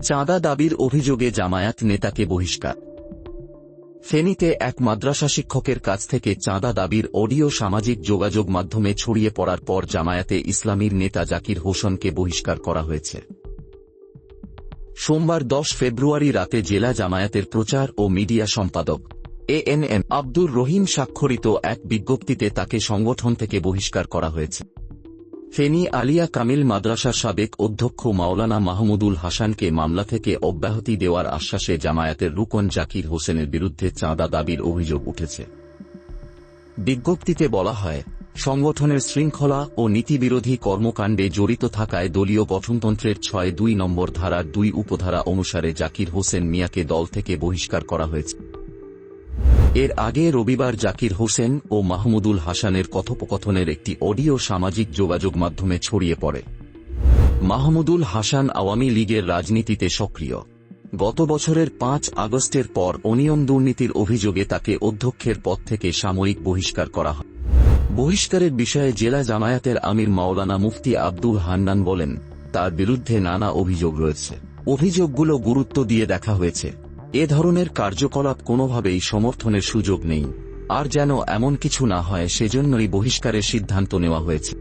চাঁদা দাবির অভিযোগে জামায়াত নেতাকে বহিষ্কার। ফেনীতে এক মাদ্রাসা শিক্ষকের কাছ থেকে চাঁদা দাবির অডিও সামাজিক যোগাযোগ মাধ্যমে ছড়িয়ে পড়ার পর জামায়াতে ইসলামীর নেতা জাকির হোসেনকে বহিষ্কার করা হয়েছে। সোমবার 10 ফেব্রুয়ারি রাতে জেলা জামায়াতের প্রচার ও মিডিয়া সম্পাদক ANM আব্দুর রহিম স্বাক্ষরিত এক বিজ্ঞপ্তিতে তাকে সংগঠন থেকে বহিষ্কার করা হয়েছে। ফেনী আলিয়া কামিল মাদ্রাসার সাবেক অধ্যক্ষ মাওলানা মাহমুদুল হাসানকে মামলা থেকে অব্যাহতি দেওয়ার আশ্বাসে জামায়াতের রুকন জাকির হোসেনের বিরুদ্ধে চাঁদা দাবির অভিযোগ উঠেছে। বিজ্ঞপ্তিতে বলা হয়, সংগঠনের শৃঙ্খলা ও নীতিবিরোধী কর্মকাণ্ডে জড়িত থাকায় দলীয় গঠনতন্ত্রের 6(2) নম্বর ধারার 2 উপধারা অনুসারে জাকির হোসেন মিয়াকে দল থেকে বহিষ্কার করা হয়েছে। এর আগে রবিবার জাকির হোসেন ও মাহমুদুল হাসানের কথোপকথনের একটি অডিও সামাজিক যোগাযোগ মাধ্যমে ছড়িয়ে পড়ে। মাহমুদুল হাসান আওয়ামী লীগের রাজনীতিতে সক্রিয়। গত বছরের 5 আগস্টের পর অনিয়ম দুর্নীতির অভিযোগে তাকে অধ্যক্ষের পদ থেকে সাময়িক বহিষ্কার করা হয়। বহিষ্কারের বিষয়ে জেলা জামায়াতের আমির মাওলানা মুফতি আব্দুল হান্নান বলেন, তার বিরুদ্ধে নানা অভিযোগ রয়েছে। অভিযোগগুলো গুরুত্ব দিয়ে দেখা হয়েছে। এ ধরনের কার্যকলাপ কোনোভাবেই সমর্থনের সুযোগ নেই, আর যেন এমন কিছু না হয় সেজন্যই বহিষ্কারের সিদ্ধান্ত নেওয়া হয়েছে।